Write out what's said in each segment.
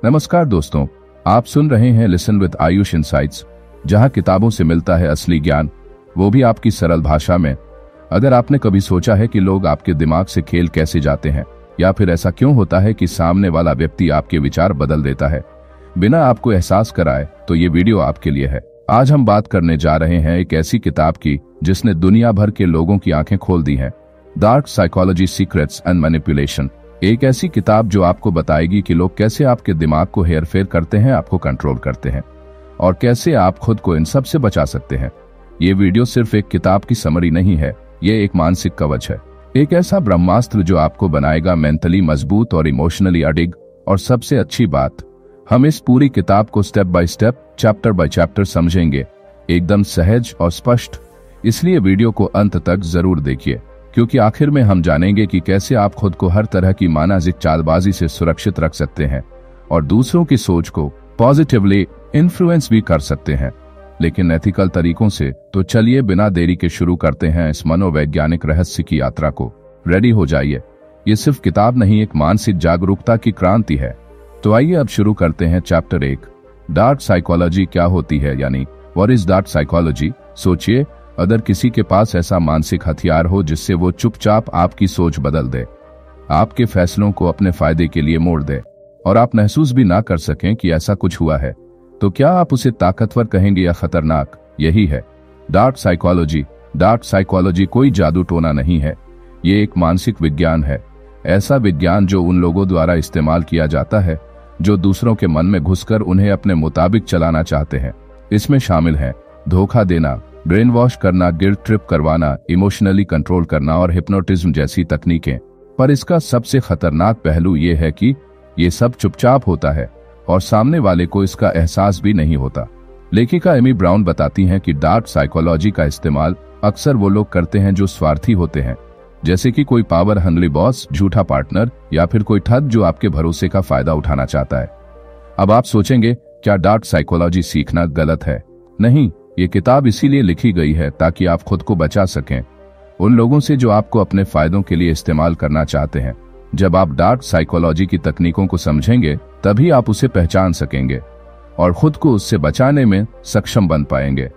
नमस्कार दोस्तों, आप सुन रहे हैं लिसन विद आयुष इनसाइट्स, जहां किताबों से मिलता है असली ज्ञान, वो भी आपकी सरल भाषा में। अगर आपने कभी सोचा है कि लोग आपके दिमाग से खेल कैसे जाते हैं, या फिर ऐसा क्यों होता है कि सामने वाला व्यक्ति आपके विचार बदल देता है बिना आपको एहसास कराए, तो ये वीडियो आपके लिए है। आज हम बात करने जा रहे हैं एक ऐसी किताब की जिसने दुनिया भर के लोगों की आंखें खोल दी हैं। Dark psychology, secrets and manipulation. एक ऐसी किताब जो आपको बताएगी कि लोग कैसे आपके दिमाग को हेरफेर करते हैं, आपको कंट्रोल करते हैं, और कैसे आप खुद को इन सब से बचा सकते हैं। ये वीडियो सिर्फ एक किताब की समरी नहीं है, ये एक मानसिक कवच है, एक ऐसा ब्रह्मास्त्र जो आपको बनाएगा मेंटली मजबूत और इमोशनली अडिग। और सबसे अच्छी बात, हम इस पूरी किताब को step by step, chapter by chapter समझेंगे, एकदम सहज और स्पष्ट। इसलिए वीडियो को अंत तक जरूर देखिए, क्योंकि आखिर में हम जानेंगे कि कैसे आप खुद को हर तरह की मानसिक चालबाजी से सुरक्षित रख सकते हैं और दूसरों की सोच को पॉजिटिवली इन्फ्लुएंस भी कर सकते हैं, लेकिन एथिकल तरीकों से। तो चलिए बिना देरी के शुरू करते हैं इस मनोवैज्ञानिक रहस्य की यात्रा को। रेडी हो जाइए, ये सिर्फ किताब नहीं, एक मानसिक जागरूकता की क्रांति है। तो आइए अब शुरू करते हैं चैप्टर 1, डार्क साइकोलॉजी क्या होती है, यानी व्हाट इज डार्क साइकोलॉजी। सोचिए, अगर किसी के पास ऐसा मानसिक हथियार हो जिससे वो चुपचाप आपकी सोच बदल दे, आपके फैसलों को अपने फायदे के लिए मोड़ दे, और आप महसूस भी ना कर सकें कि ऐसा कुछ हुआ है, तो क्या आप उसे ताकतवर कहेंगे या खतरनाक? यही है डार्क साइकोलॉजी। डार्क साइकोलॉजी कोई जादू टोना नहीं है, ये एक मानसिक विज्ञान है। ऐसा विज्ञान जो उन लोगों द्वारा इस्तेमाल किया जाता है जो दूसरों के मन में घुसकर उन्हें अपने मुताबिक चलाना चाहते हैं। इसमें शामिल है धोखा देना, ब्रेन वॉश करना, गिल्ट ट्रिप करवाना, इमोशनली कंट्रोल करना और हिप्नोटिज्म जैसी तकनीकें। पर इसका सबसे खतरनाक पहलू ये है कि ये सब चुपचाप होता है और सामने वाले को इसका एहसास भी नहीं होता। लेखिका एमी ब्राउन बताती हैं कि डार्क साइकोलॉजी का इस्तेमाल अक्सर वो लोग करते हैं जो स्वार्थी होते हैं, जैसे कि कोई पावर हंग्री बॉस, झूठा पार्टनर, या फिर कोई ठग जो आपके भरोसे का फायदा उठाना चाहता है। अब आप सोचेंगे, क्या डार्क साइकोलॉजी सीखना गलत है? नहीं, ये किताब इसीलिए लिखी गई है ताकि आप खुद को बचा सकें उन लोगों से जो आपको अपने फायदों के लिए इस्तेमाल करना चाहते हैं। जब आप डार्क साइकोलॉजी की तकनीकों को समझेंगे, तभी आप उसे पहचान सकेंगे और खुद को उससे बचाने में सक्षम बन पाएंगे।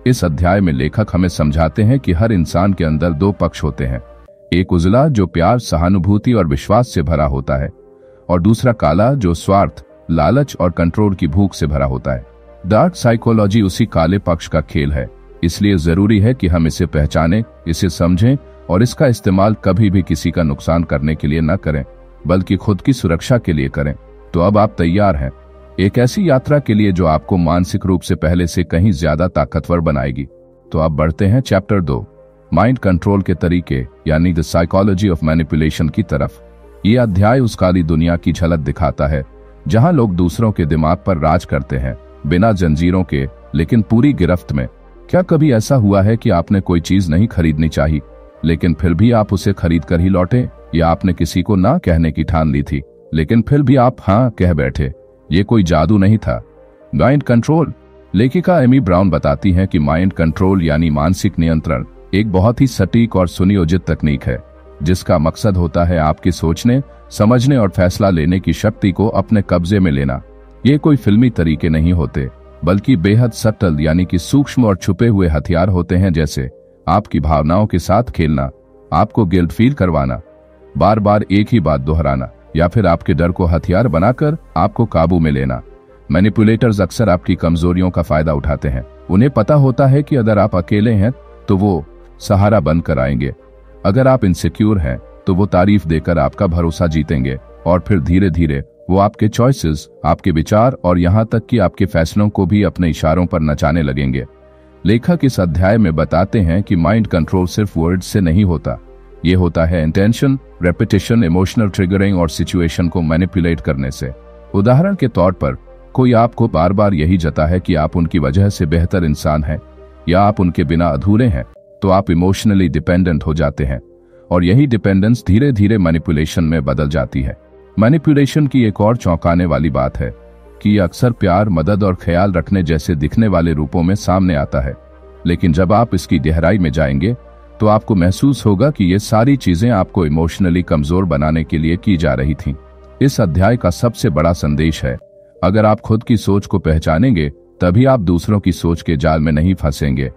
इस अध्याय में लेखक हमें समझाते हैं कि हर इंसान के अंदर दो पक्ष होते हैं, एक उजला जो प्यार, सहानुभूति और विश्वास से भरा होता है, और दूसरा काला जो स्वार्थ, लालच और कंट्रोल की भूख से भरा होता है। डार्क साइकोलॉजी उसी काले पक्ष का खेल है, इसलिए जरूरी है कि हम इसे पहचानें, इसे समझें और इसका इस्तेमाल कभी भी किसी का नुकसान करने के लिए न करें, बल्कि खुद की सुरक्षा के लिए करें। तो अब आप तैयार हैं एक ऐसी यात्रा के लिए जो आपको मानसिक रूप से पहले से कहीं ज्यादा ताकतवर बनाएगी। तो अब बढ़ते हैं चैप्टर 2, माइंड कंट्रोल के तरीके, यानी द साइकोलॉजी ऑफ मैनिपुलेशन की तरफ। ये अध्याय उस काली दुनिया की झलक दिखाता है जहां लोग दूसरों के दिमाग पर राज करते हैं, बिना जंजीरों के, लेकिन पूरी गिरफ्त में। क्या कभी ऐसा हुआ है कि आपने कोई चीज नहीं खरीदनी चाहिए, लेकिन फिर भी आप उसे खरीद कर ही लौटे? या आपने किसी को ना कहने की ठान ली थी, लेकिन फिर भी आप हाँ कह बैठे? ये कोई जादू नहीं था, माइंड कंट्रोल। लेखिका एमी ब्राउन बताती हैं कि माइंड कंट्रोल यानी मानसिक नियंत्रण एक बहुत ही सटीक और सुनियोजित तकनीक है, जिसका मकसद होता है आपकी सोचने, समझने और फैसला लेने की शक्ति को अपने कब्जे में लेना। ये कोई फिल्मी तरीके नहीं होते, बल्कि बेहद सटल यानी कि सूक्ष्म और छुपे हुए हथियार होते हैं, जैसे आपकी भावनाओं के साथ खेलना, आपको गिल्ट फील करवाना, बार बार एक ही बात दोहराना, या फिर आपके डर को हथियार बनाकर आपको काबू में लेना। मैनिपुलेटर्स अक्सर आपकी कमजोरियों का फायदा उठाते हैं। उन्हें पता होता है कि अगर आप अकेले हैं तो वो सहारा बनकर आएंगे, अगर आप इनसिक्योर हैं तो वो तारीफ देकर आपका भरोसा जीतेंगे, और फिर धीरे धीरे वो आपके चॉइसेस, आपके विचार और यहाँ तक कि आपके फैसलों को भी अपने इशारों पर नचाने लगेंगे। लेखक इस अध्याय में बताते हैं कि माइंड कंट्रोल सिर्फ वर्ड्स से नहीं होता, ये होता है इंटेंशन, रेपिटेशन, इमोशनल ट्रिगरिंग और सिचुएशन को मैनिपुलेट करने से। उदाहरण के तौर पर, कोई आपको बार बार यही जता है कि आप उनकी वजह से बेहतर इंसान हैं, या आप उनके बिना अधूरे हैं, तो आप इमोशनली डिपेंडेंट हो जाते हैं, और यही डिपेंडेंस धीरे धीरे मैनिपुलेशन में बदल जाती है। मैनिपुलेशन की एक और चौंकाने वाली बात है कि यह अक्सर प्यार, मदद और ख्याल रखने जैसे दिखने वाले रूपों में सामने आता है, लेकिन जब आप इसकी गहराई में जाएंगे तो आपको महसूस होगा कि ये सारी चीजें आपको इमोशनली कमजोर बनाने के लिए की जा रही थीं। इस अध्याय का सबसे बड़ा संदेश है अगर आप खुद की सोच को पहचानेंगे तभी आप दूसरों की सोच के जाल में नहीं फंसेंगे।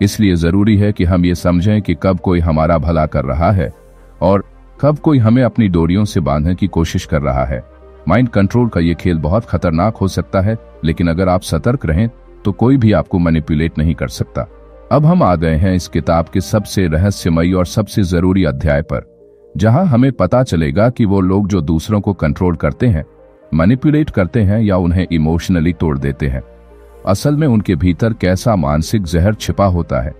इसलिए जरूरी है कि हम ये समझें कि कब कोई हमारा भला कर रहा है और कब कोई हमें अपनी डोरियों से बांधने की कोशिश कर रहा है। माइंड कंट्रोल का ये खेल बहुत खतरनाक हो सकता है, लेकिन अगर आप सतर्क रहें तो कोई भी आपको मैनिपुलेट नहीं कर सकता। अब हम आ गए हैं इस किताब के सबसे रहस्यमयी और सबसे जरूरी अध्याय पर, जहां हमें पता चलेगा कि वो लोग जो दूसरों को कंट्रोल करते हैं, मैनिपुलेट करते हैं या उन्हें इमोशनली तोड़ देते हैं, असल में उनके भीतर कैसा मानसिक जहर छिपा होता है।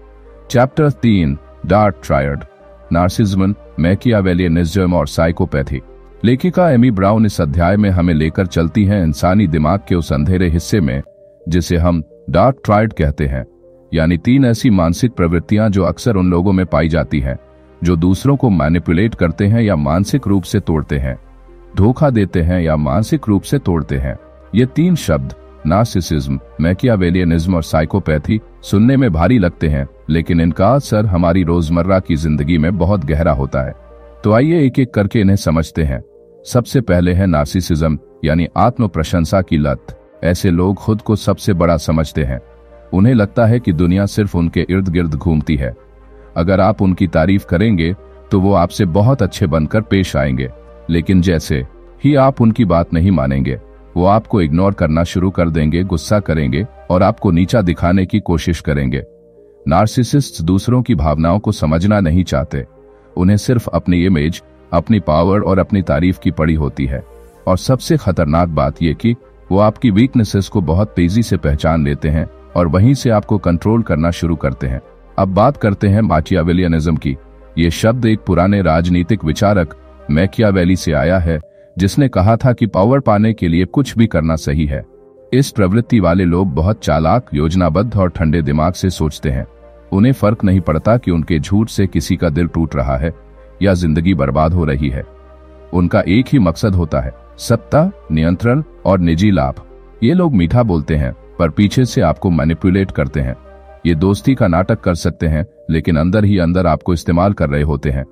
Chapter 3, dark triad, narcissism, Machiavellianism और साइकोपैथी। लेखिका एमी ब्राउन इस अध्याय में हमें लेकर चलती हैं इंसानी दिमाग के उस अंधेरे हिस्से में जिसे हम डार्क ट्रायड कहते हैं, यानी 3 ऐसी मानसिक प्रवृत्तियां जो अक्सर उन लोगों में पाई जाती हैं जो दूसरों को मैनिपुलेट करते हैं या मानसिक रूप से तोड़ते हैं, धोखा देते हैं या मानसिक रूप से तोड़ते हैं। ये 3 शब्द नार्सिसिज्म, मैकियावेलियनिज्म और साइकोपैथी सुनने में भारी लगते हैं, लेकिन इनका असर हमारी रोजमर्रा की जिंदगी में बहुत गहरा होता है। तो आइए एक एक करके इन्हें समझते हैं। सबसे पहले है नार्सिसिज्म, यानी आत्म प्रशंसा की लत। ऐसे लोग खुद को सबसे बड़ा समझते हैं। उन्हें लगता है कि दुनिया सिर्फ उनके इर्द गिर्द घूमती है। अगर आप उनकी तारीफ करेंगे तो वो आपसे बहुत अच्छे बनकर पेश आएंगे, लेकिन जैसे ही आप उनकी बात नहीं मानेंगे, वो आपको इग्नोर करना शुरू कर देंगे, गुस्सा करेंगे और आपको नीचा दिखाने की कोशिश करेंगे। नार्सिसिस्ट्स दूसरों की भावनाओं को समझना नहीं चाहते। उन्हें सिर्फ अपनी इमेज, अपनी पावर और अपनी तारीफ की पड़ी होती है। और सबसे खतरनाक बात यह कि वो आपकी वीकनेसेस को बहुत तेजी से पहचान लेते हैं और वहीं से आपको कंट्रोल करना शुरू करते हैं। अब बात करते हैं मैकियावेलियनिज्म की। ये शब्द एक पुराने राजनीतिक विचारक मैकियावेली से आया है, जिसने कहा था कि पावर पाने के लिए कुछ भी करना सही है। इस प्रवृत्ति वाले लोग बहुत चालाक, योजनाबद्ध और ठंडे दिमाग से सोचते हैं। उन्हें फर्क नहीं पड़ता कि उनके झूठ से किसी का दिल टूट रहा है या जिंदगी बर्बाद हो रही है। उनका एक ही मकसद होता है, सत्ता, नियंत्रण और निजी लाभ। ये लोग मीठा बोलते हैं पर पीछे से आपको मैनिपुलेट करते हैं। ये दोस्ती का नाटक कर सकते हैं, लेकिन अंदर ही अंदर आपको इस्तेमाल कर रहे होते हैं।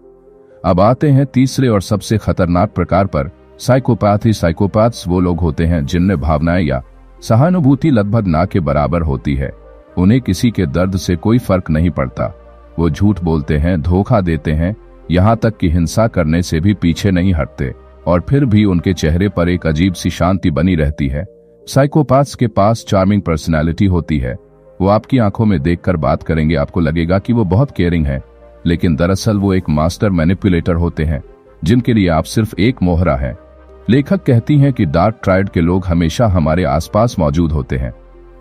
अब आते हैं तीसरे और सबसे खतरनाक प्रकार पर, साइकोपैथी। साइकोपैथ्स वो लोग होते हैं जिनमें भावनाएं या सहानुभूति लगभग ना के बराबर होती है। उन्हें किसी के दर्द से कोई फर्क नहीं पड़ता। वो झूठ बोलते हैं, धोखा देते हैं, यहाँ तक कि हिंसा करने से भी पीछे नहीं हटते, और फिर भी उनके चेहरे पर एक अजीब सी शांति बनी रहती है। साइकोपैथ्स के पास चार्मिंग पर्सनैलिटी होती है। वो आपकी आंखों में देखकर बात करेंगे, आपको लगेगा कि वो बहुत केयरिंग है, लेकिन दरअसल वो एक मास्टर मैनिपुलेटर होते हैं जिनके लिए आप सिर्फ एक मोहरा है। लेखक कहती हैं कि डार्क ट्रायड के लोग हमेशा हमारे आसपास मौजूद होते हैं,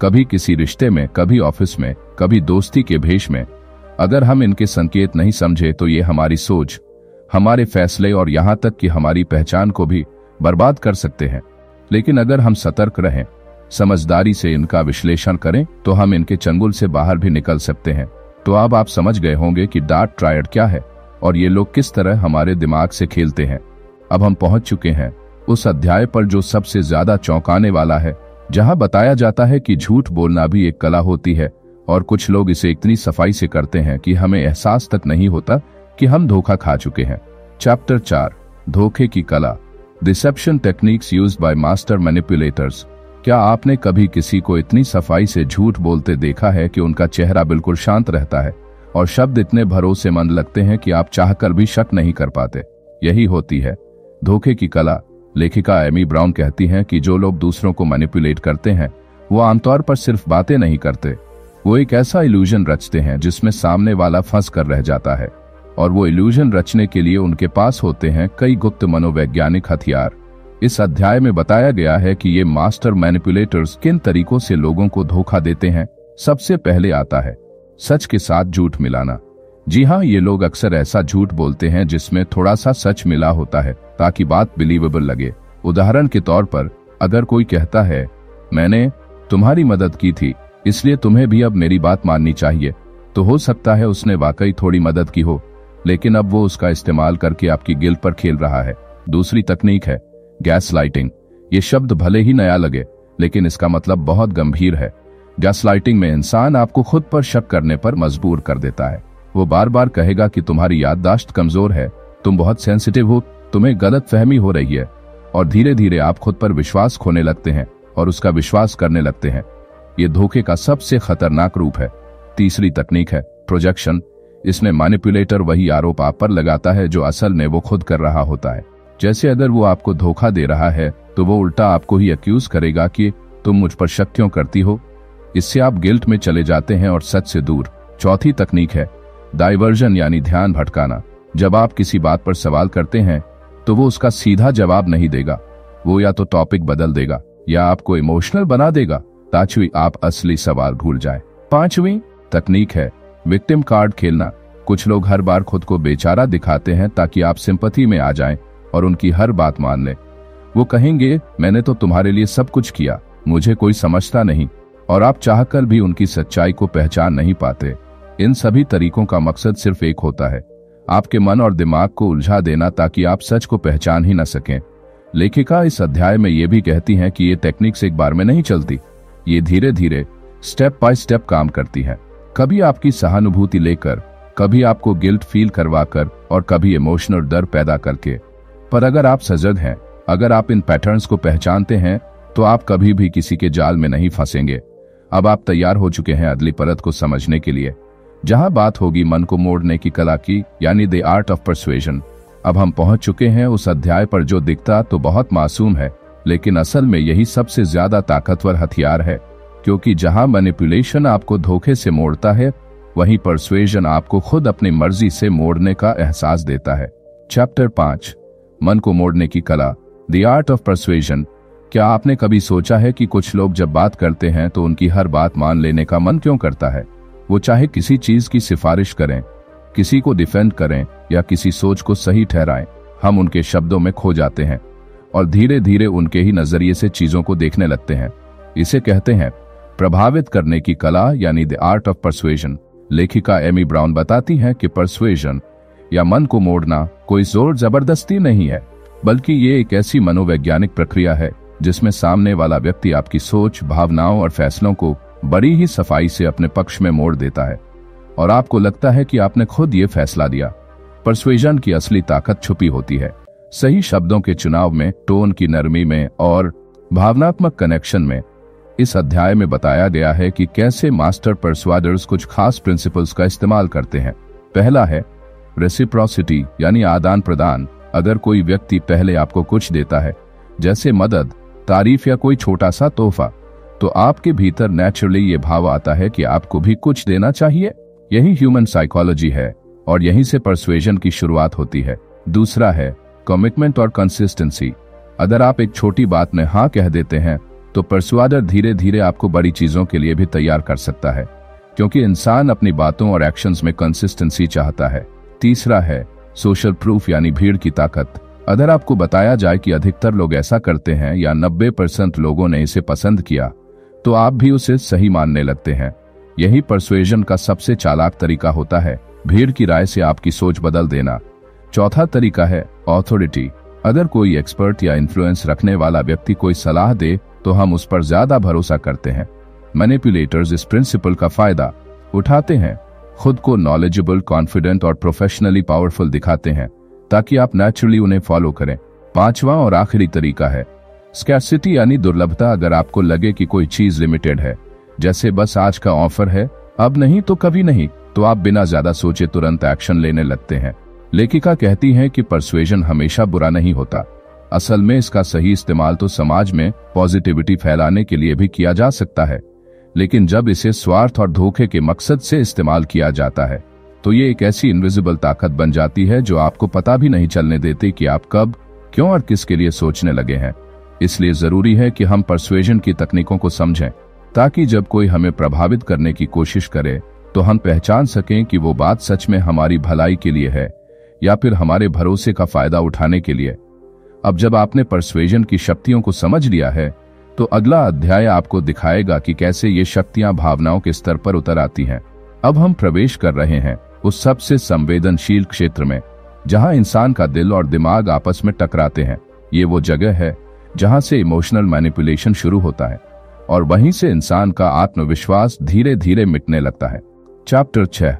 कभी किसी रिश्ते में, कभी ऑफिस में, कभी दोस्ती के भेष में। अगर हम इनके संकेत नहीं समझे तो ये हमारी सोच, हमारे फैसले और यहाँ तक कि हमारी पहचान को भी बर्बाद कर सकते हैं। लेकिन अगर हम सतर्क रहें, समझदारी से इनका विश्लेषण करें, तो हम इनके चंगुल से बाहर भी निकल सकते हैं। तो अब आप समझ गए होंगे कि डार्क ट्रायड क्या है और ये लोग किस तरह हमारे दिमाग से खेलते हैं। अब हम पहुंच चुके हैं उस अध्याय पर जो सबसे ज्यादा चौंकाने वाला है, जहां बताया जाता है कि झूठ बोलना भी एक कला होती है और कुछ लोग इसे इतनी सफाई से करते हैं कि हमें एहसास तक नहीं होता कि हम धोखा खा चुके हैं। चैप्टर 4, धोखे की कला, deception techniques used by master manipulators. क्या आपने कभी किसी को इतनी सफाई से झूठ बोलते देखा है कि उनका चेहरा बिल्कुल शांत रहता है और शब्द इतने भरोसेमंद लगते हैं कि आप चाहकर भी शक नहीं कर पाते? यही होती है धोखे की कला। लेखिका एमी ब्राउन कहती हैं कि जो लोग दूसरों को मैनिपुलेट करते हैं वो आमतौर पर सिर्फ बातें नहीं करते, वो एक ऐसा इल्यूजन रचते हैं जिसमें सामने वाला फंस कर रह जाता है। और वो इल्यूजन रचने के लिए उनके पास होते हैं कई गुप्त मनोवैज्ञानिक हथियार। इस अध्याय में बताया गया है कि ये मास्टर मैनिपुलेटर्स किन तरीकों से लोगों को धोखा देते हैं। सबसे पहले आता है सच के साथ झूठ मिलाना। जी हाँ, ये लोग अक्सर ऐसा झूठ बोलते हैं जिसमें थोड़ा सा सच मिला होता है ताकि बात बिलीवेबल लगे। उदाहरण के तौर पर, अगर कोई कहता है मैंने तुम्हारी मदद की थी इसलिए तुम्हें भी अब मेरी बात माननी चाहिए, तो हो सकता है उसने वाकई थोड़ी मदद की हो, लेकिन अब वो उसका इस्तेमाल करके आपकी गिल्ट पर खेल रहा है। दूसरी तकनीक है गैसलाइटिंग। ये शब्द भले ही नया लगे, लेकिन इसका मतलब बहुत गंभीर है। गैसलाइटिंग में इंसान आपको खुद पर शक करने पर मजबूर कर देता है। वो बार बार कहेगा कि तुम्हारी याददाश्त कमजोर है, तुम बहुत सेंसिटिव हो, तुम्हें गलत फहमी हो रही है, और धीरे धीरे आप खुद पर विश्वास खोने लगते हैं और उसका विश्वास करने लगते हैं। ये धोखे का सबसे खतरनाक रूप है। तीसरी तकनीक है प्रोजेक्शन। इसमें मैनिपुलेटर वही आरोप आप पर लगाता है जो असल में वो खुद कर रहा होता है। जैसे अगर वो आपको धोखा दे रहा है तो वो उल्टा आपको ही अक्यूज करेगा कि तुम मुझ पर शक क्यों करती हो। इससे आप गिल्ट में चले जाते हैं और सच से दूर। चौथी तकनीक है डाइवर्जन यानी ध्यान भटकाना। जब आप किसी बात पर सवाल करते हैं तो वो उसका सीधा जवाब नहीं देगा। वो या तो टॉपिक बदल देगा या आपको इमोशनल बना देगा ताकि आप असली सवाल भूल जाए। पांचवी तकनीक है विक्टिम कार्ड खेलना। कुछ लोग हर बार खुद को बेचारा दिखाते हैं ताकि आप सिंपैथी में आ जाएं और उनकी हर बात मान लें। वो कहेंगे मैंने तो तुम्हारे लिए सब कुछ किया, मुझे कोई समझता नहीं, और आप चाहकर भी उनकी सच्चाई को पहचान नहीं पाते। इन सभी तरीकों का मकसद सिर्फ एक होता है, आपके मन और दिमाग को उलझा देना ताकि आप सच को पहचान ही न सकें। लेखिका इस अध्याय में ये भी कहती हैं कि ये टेक्निक्स एक बार में नहीं चलती, ये धीरे धीरे स्टेप बाय स्टेप काम करती है। कभी आपकी सहानुभूति लेकर, कभी आपको गिल्ट फील करवाकर और कभी इमोशनल डर पैदा करके। पर अगर आप सजग हैं, अगर आप इन पैटर्न्स को पहचानते हैं तो आप कभी भी किसी के जाल में नहीं फंसेंगे। अब आप तैयार हो चुके हैं अगली परत को समझने के लिए, जहां बात होगी मन को मोड़ने की कला की, यानी द आर्ट ऑफ परसुएजन। अब हम पहुंच चुके हैं उस अध्याय पर जो दिखता तो बहुत मासूम है, लेकिन असल में यही सबसे ज्यादा ताकतवर हथियार है, क्योंकि जहां मैनिपुलेशन आपको धोखे से मोड़ता है, वहीं परसुएजन आपको खुद अपनी मर्जी से मोड़ने का एहसास देता है। चैप्टर 5 मन को मोड़ने की कला, द आर्ट ऑफ परसुएजन। क्या आपने कभी सोचा है कि कुछ लोग जब बात करते हैं तो उनकी हर बात मान लेने का मन क्यों करता है? वो चाहे किसी चीज की सिफारिश करें, किसी को डिफेंड करें या किसी सोच को सही ठहराएं, हम उनके शब्दों में खो जाते हैं और धीरे धीरे उनके ही नजरिए से चीजों को देखने लगते हैं। इसे कहते हैं प्रभावित करने की कला, यानी द आर्ट ऑफ परसुएजन। लेखिका एमी ब्राउन बताती हैं कि परसुएजन या मन को मोड़ना कोई जोर जबरदस्ती नहीं है, बल्कि ये एक ऐसी मनोवैज्ञानिक प्रक्रिया है जिसमें सामने वाला व्यक्ति आपकी सोच, भावनाओं और फैसलों को बड़ी ही सफाई से अपने पक्ष में मोड़ देता है और आपको लगता है कि आपने खुद ये फैसला दिया। परसुएजन की असली ताकत छुपी होती है सही शब्दों के चुनाव में, टोन की नरमी में और भावनात्मक कनेक्शन में। इस अध्याय में बताया गया है कि कैसे मास्टर परसुआडर्स कुछ खास प्रिंसिपल्स का इस्तेमाल करते हैं। पहला है रेसिप्रोसिटी, यानी आदान प्रदान। अगर कोई व्यक्ति पहले आपको कुछ देता है, जैसे मदद, तारीफ या कोई छोटा सा तोहफा, तो आपके भीतर नेचुरली ये भाव आता है कि आपको भी कुछ देना चाहिए। यही ह्यूमन साइकोलॉजी है और यहीं से परसुएजन की शुरुआत होती है। दूसरा है कमिटमेंट और कंसिस्टेंसी। अगर आप एक छोटी बात में हाँ कह देते हैं तो परसुआडर धीरे धीरे आपको बड़ी चीजों के लिए भी तैयार कर सकता है, क्योंकि इंसान अपनी बातों और एक्शंस में कंसिस्टेंसी चाहता है। तीसरा है सोशल प्रूफ, यानी भीड़ की ताकत। अगर आपको बताया जाए कि अधिकतर लोग ऐसा करते हैं या 90% लोगों ने इसे पसंद किया, तो आप भी उसे सही मानने लगते हैं। यही परसुएजन का सबसे चालाक तरीका होता है, भीड़ की राय से आपकी सोच बदल देना। चौथा तरीका है ऑथोरिटी। अगर कोई एक्सपर्ट या इन्फ्लुएंस रखने वाला व्यक्ति कोई सलाह दे तो हम उस पर ज्यादा भरोसा करते हैं। मैनिपुलेटर्स इस प्रिंसिपल का फायदा उठाते हैं, खुद को नॉलेजेबल, कॉन्फिडेंट और प्रोफेशनली पावरफुल दिखाते हैं ताकि आप नेचुरली उन्हें फॉलो करें। पांचवा और आखिरी तरीका है स्कैर्सिटी, यानी दुर्लभता। अगर आपको लगे कि कोई चीज लिमिटेड है, जैसे बस आज का ऑफर है, अब नहीं तो कभी नहीं, तो आप बिना ज्यादा सोचे तुरंत एक्शन लेने लगते हैं। लेखिका कहती हैं कि परसुएजन हमेशा बुरा नहीं होता। असल में इसका सही इस्तेमाल तो समाज में पॉजिटिविटी फैलाने के लिए भी किया जा सकता है, लेकिन जब इसे स्वार्थ और धोखे के मकसद से इस्तेमाल किया जाता है तो ये एक ऐसी इनविजिबल ताकत बन जाती है जो आपको पता भी नहीं चलने देती कि आप कब, क्यों और किसके लिए सोचने लगे हैं। इसलिए जरूरी है कि हम परसुएजन की तकनीकों को समझें, ताकि जब कोई हमें प्रभावित करने की कोशिश करे तो हम पहचान सकें कि वो बात सच में हमारी भलाई के लिए है या फिर हमारे भरोसे का फायदा उठाने के लिए। अब जब आपने परसुएजन की शक्तियों को समझ लिया है, तो अगला अध्याय आपको दिखाएगा कि कैसे ये शक्तियां भावनाओं के स्तर पर उतर आती हैं। अब हम प्रवेश कर रहे हैं उस सबसे संवेदनशील क्षेत्र में जहां इंसान का दिल और दिमाग आपस में टकराते हैं। ये वो जगह है जहां से इमोशनल मैनिपुलेशन शुरू होता है और वहीं से इंसान का आत्मविश्वास धीरे धीरे मिटने लगता है। चैप्टर 6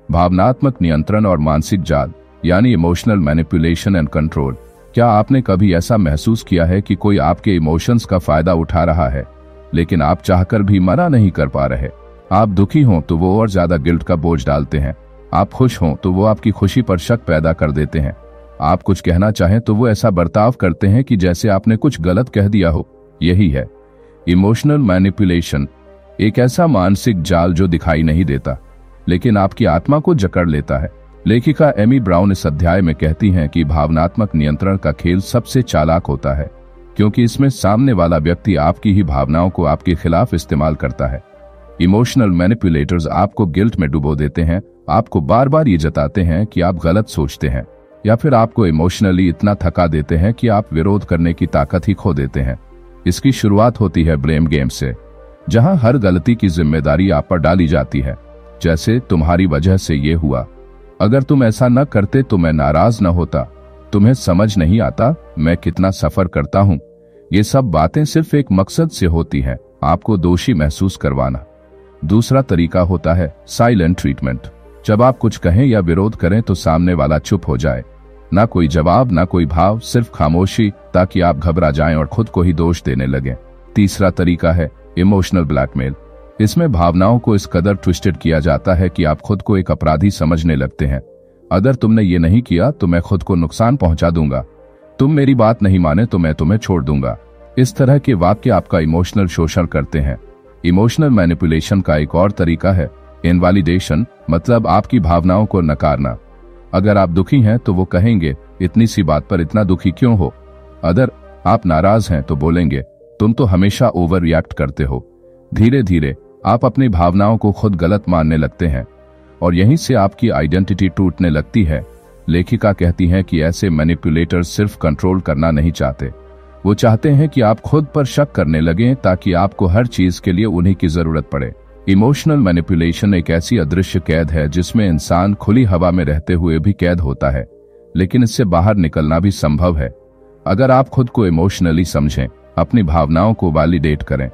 भावनात्मक नियंत्रण और मानसिक जाल, यानी इमोशनल मैनिपुलेशन एंड कंट्रोल। क्या आपने कभी ऐसा महसूस किया है कि कोई आपके इमोशंस का फायदा उठा रहा है, लेकिन आप चाहकर भी मना नहीं कर पा रहे? आप दुखी हों तो वो और ज्यादा गिल्ट का बोझ डालते हैं। आप खुश हों तो वो आपकी खुशी पर शक पैदा कर देते हैं। आप कुछ कहना चाहें तो वो ऐसा बर्ताव करते हैं कि जैसे आपने कुछ गलत कह दिया हो। यही है इमोशनल मैनिपुलेशन, एक ऐसा मानसिक जाल जो दिखाई नहीं देता लेकिन आपकी आत्मा को जकड़ लेता है। लेखिका एमी ब्राउन इस अध्याय में कहती हैं कि भावनात्मक नियंत्रण का खेल सबसे चालाक होता है, क्योंकि इसमें सामने वाला व्यक्ति आपकी ही भावनाओं को आपके खिलाफ इस्तेमाल करता है। इमोशनल मैनिपुलेटर्स आपको गिल्ट में डुबो देते हैं, आपको बार बार ये जताते हैं कि आप गलत सोचते हैं, या फिर आपको इमोशनली इतना थका देते हैं कि आप विरोध करने की ताकत ही खो देते हैं। इसकी शुरुआत होती है ब्लेम गेम से, जहां हर गलती की जिम्मेदारी आप पर डाली जाती है। जैसे, तुम्हारी वजह से ये हुआ, अगर तुम ऐसा न करते तो मैं नाराज न होता, तुम्हें समझ नहीं आता मैं कितना सफर करता हूं। ये सब बातें सिर्फ एक मकसद से होती हैं, आपको दोषी महसूस करवाना। दूसरा तरीका होता है साइलेंट ट्रीटमेंट। जब आप कुछ कहें या विरोध करें तो सामने वाला चुप हो जाए, ना कोई जवाब, ना कोई भाव, सिर्फ खामोशी, ताकि आप घबरा जाएं और खुद को ही दोष देने लगें। तीसरा तरीका है इमोशनल ब्लैकमेल। इसमें भावनाओं को इस कदर ट्विस्टेड किया जाता है कि आप खुद को एक अपराधी समझने लगते हैं। अगर तुमने ये नहीं किया तो मैं खुद को नुकसान पहुंचा दूंगा, तुम मेरी बात नहीं माने तो मैं तुम्हें छोड़ दूंगा। इस तरह के वाक्य आपका इमोशनल शोषण करते हैं। इमोशनल मैनिपुलेशन का एक और तरीका है इनवैलिडेशन, मतलब आपकी भावनाओं को नकारना। अगर आप दुखी हैं तो वो कहेंगे, इतनी सी बात पर इतना दुखी क्यों हो? अगर आप नाराज हैं तो बोलेंगे, तुम तो हमेशा ओवर रिएक्ट करते हो। धीरे धीरे आप अपनी भावनाओं को खुद गलत मानने लगते हैं और यहीं से आपकी आइडेंटिटी टूटने लगती है। लेखिका कहती हैं कि ऐसे मैनिपुलेटर्स सिर्फ कंट्रोल करना नहीं चाहते, वो चाहते हैं कि आप खुद पर शक करने लगें ताकि आपको हर चीज के लिए उन्हीं की जरूरत पड़े। इमोशनल मैनिपुलेशन एक ऐसी अदृश्य कैद है जिसमें इंसान खुली हवा में रहते हुए भी कैद होता है, लेकिन इससे बाहर निकलना भी संभव है अगर आप खुद को इमोशनली समझें, अपनी भावनाओं को वैलिडेट करें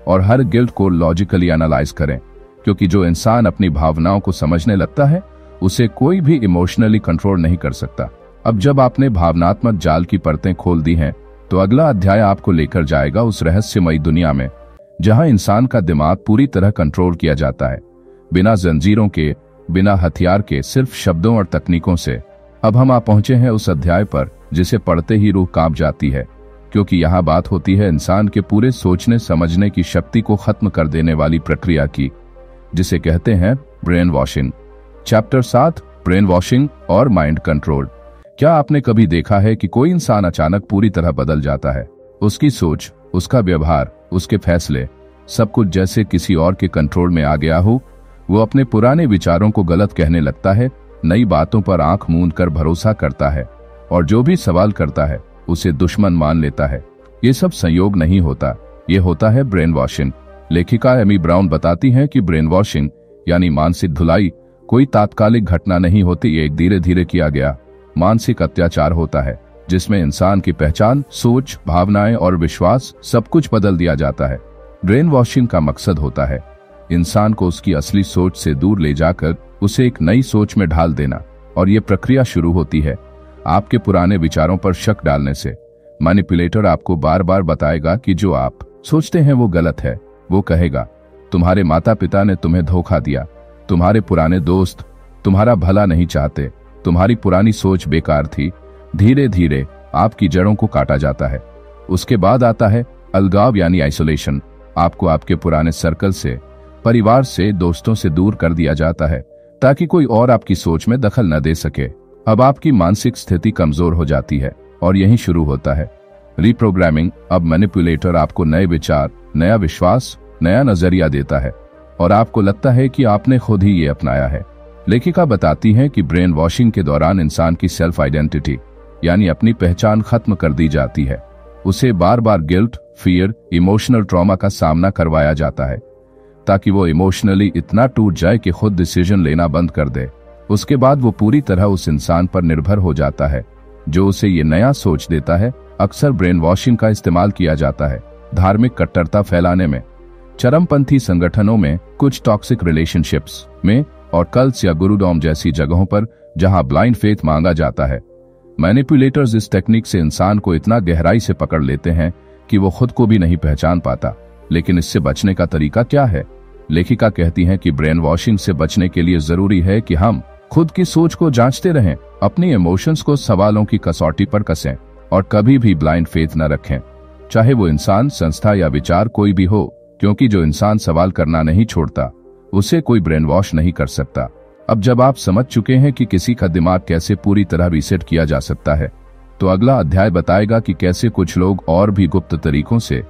और हर गिल्ट को लॉजिकली एनालाइज करें। क्योंकि जो इंसान अपनी भावनाओं को समझने लगता है उसे कोई भी इमोशनली कंट्रोल नहीं कर सकता। अब जब आपने भावनात्मक जाल की परतें खोल दी हैं तो अगला अध्याय आपको लेकर जाएगा उस रहस्यमयी दुनिया में जहां इंसान का दिमाग पूरी तरह कंट्रोल किया जाता है, बिना जंजीरों के, बिना हथियार के, सिर्फ शब्दों और तकनीकों से। अब हम आ पहुंचे हैं उस अध्याय पर जिसे पढ़ते ही रूह कांप जाती है, क्योंकि यहाँ बात होती है इंसान के पूरे सोचने समझने की शक्ति को खत्म कर देने वाली प्रक्रिया की, जिसे कहते हैं brain washing. Chapter 7, brain washing और माइंड कंट्रोल। क्या आपने कभी देखा है कि कोई इंसान अचानक पूरी तरह बदल जाता है? उसकी सोच, उसका व्यवहार, उसके फैसले, सब कुछ जैसे किसी और के कंट्रोल में आ गया हो। वो अपने पुराने विचारों को गलत कहने लगता है, नई बातों पर आंख मूंद कर भरोसा करता है और जो भी सवाल करता है उसे दुश्मन मान लेता है। ये सब संयोग नहीं होता, ये होता है ब्रेन वॉशिंग। लेखिका एमी ब्राउन बताती हैं कि ब्रेन वॉशिंग यानी मानसिक धुलाई कोई तात्कालिक घटना नहीं होती, ये एक धीरे धीरे किया गया मानसिक अत्याचार होता है जिसमें इंसान की पहचान, सोच, भावनाएं और विश्वास सब कुछ बदल दिया जाता है। ब्रेन वॉशिंग का मकसद होता है इंसान को उसकी असली सोच से दूर ले जाकर उसे एक नई सोच में ढाल देना, और ये प्रक्रिया शुरू होती है आपके पुराने विचारों पर शक डालने से। मैनिपुलेटर आपको बार बार बताएगा कि जो आप सोचते हैं वो गलत है। वो कहेगा, तुम्हारे माता पिता ने तुम्हें धोखा दिया, तुम्हारे पुराने दोस्त तुम्हारा भला नहीं चाहते, तुम्हारी पुरानी सोच बेकार थी। धीरे धीरे आपकी जड़ों को काटा जाता है। उसके बाद आता है अलगाव यानी आइसोलेशन। आपको आपके पुराने सर्कल से, परिवार से, दोस्तों से दूर कर दिया जाता है ताकि कोई और आपकी सोच में दखल न दे सके। अब आपकी मानसिक स्थिति कमजोर हो जाती है और यहीं शुरू होता है रीप्रोग्रामिंग। अब मैनिपुलेटर आपको नए विचार, नया विश्वास, नया नजरिया देता है और आपको लगता है कि आपने खुद ही ये अपनाया है। लेखिका बताती हैं कि ब्रेन वॉशिंग के दौरान इंसान की सेल्फ आइडेंटिटी यानी अपनी पहचान खत्म कर दी जाती है। उसे बार बार गिल्ट, फियर, इमोशनल ट्रॉमा का सामना करवाया जाता है ताकि वो इमोशनली इतना टूट जाए कि खुद डिसीजन लेना बंद कर दे। उसके बाद वो पूरी तरह उस इंसान पर निर्भर हो जाता है जो उसे ये नया सोच देता है। अक्सर ब्रेन वॉशिंग का इस्तेमाल किया जाता है धार्मिक कट्टरता फैलाने में, चरमपंथी संगठनों में, कुछ टॉक्सिक रिलेशनशिप्स में और कल्ट्स या गुरुडॉम जैसी जगहों पर जहां ब्लाइंड फेथ मांगा जाता है। मैनिपुलेटर्स इस टेक्निक से इंसान को इतना गहराई से पकड़ लेते हैं कि वो खुद को भी नहीं पहचान पाता। लेकिन इससे बचने का तरीका क्या है? लेखिका कहती हैं कि ब्रेन वॉशिंग से बचने के लिए जरूरी है कि हम खुद की सोच को जांचते रहें, अपनी इमोशंस को सवालों की कसौटी पर कसें और कभी भी ब्लाइंड फेथ न रखें, चाहे वो इंसान, संस्था या विचार कोई भी हो, क्योंकि जो इंसान सवाल करना नहीं छोड़ता उसे कोई ब्रेन वॉश नहीं कर सकता। अब जब आप समझ चुके हैं कि किसी का दिमाग कैसे पूरी तरह रीसेट किया जा सकता है, तो अगला अध्याय बताएगा कि कैसे कुछ लोग और भी गुप्त तरीकों से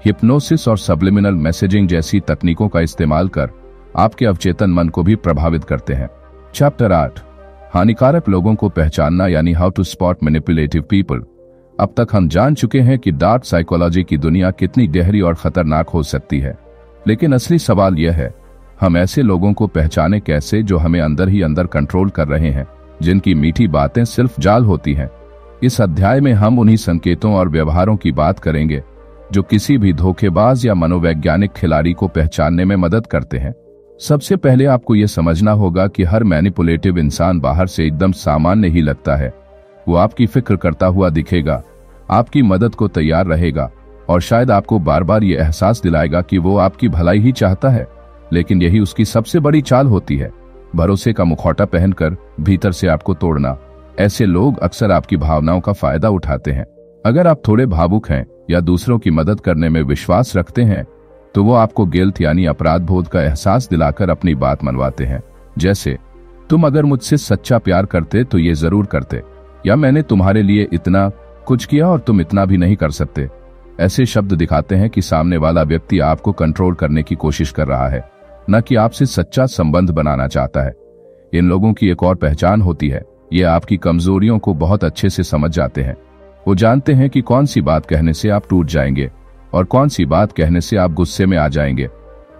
हिप्नोसिस और सब्लिमिनल मैसेजिंग जैसी तकनीकों का इस्तेमाल कर आपके अवचेतन मन को भी प्रभावित करते हैं। चैप्टर 8, हानिकारक लोगों को पहचानना, यानी how to spot manipulative people. अब तक हम जान चुके हैं कि डार्क साइकोलॉजी की दुनिया कितनी गहरी और खतरनाक हो सकती है, लेकिन असली सवाल यह है, हम ऐसे लोगों को पहचाने कैसे जो हमें अंदर ही अंदर कंट्रोल कर रहे हैं, जिनकी मीठी बातें सिर्फ जाल होती हैं। इस अध्याय में हम उन्हीं संकेतों और व्यवहारों की बात करेंगे जो किसी भी धोखेबाज या मनोवैज्ञानिक खिलाड़ी को पहचानने में मदद करते हैं। सबसे पहले आपको यह समझना होगा कि हर मैनिपुलेटिव इंसान बाहर से एकदम सामान्य ही लगता है। वो आपकी फिक्र करता हुआ दिखेगा, आपकी मदद को तैयार रहेगा और शायद आपको बार बार ये एहसास दिलाएगा कि वो आपकी भलाई ही चाहता है, लेकिन यही उसकी सबसे बड़ी चाल होती है, भरोसे का मुखौटा पहनकर भीतर से आपको तोड़ना। ऐसे लोग अक्सर आपकी भावनाओं का फायदा उठाते हैं। अगर आप थोड़े भावुक हैं या दूसरों की मदद करने में विश्वास रखते हैं, तो वो आपको गिल्ट यानी अपराध बोध का एहसास दिलाकर अपनी बात मनवाते हैं। जैसे, तुम अगर मुझसे सच्चा प्यार करते तो ये जरूर करते, या मैंने तुम्हारे लिए इतना कुछ किया और तुम इतना भी नहीं कर सकते। ऐसे शब्द दिखाते हैं कि सामने वाला व्यक्ति आपको कंट्रोल करने की कोशिश कर रहा है, न कि आपसे सच्चा संबंध बनाना चाहता है। इन लोगों की एक और पहचान होती है, ये आपकी कमजोरियों को बहुत अच्छे से समझ जाते हैं। वो जानते हैं कि कौन सी बात कहने से आप टूट जाएंगे और कौन सी बात कहने से आप गुस्से में आ जाएंगे,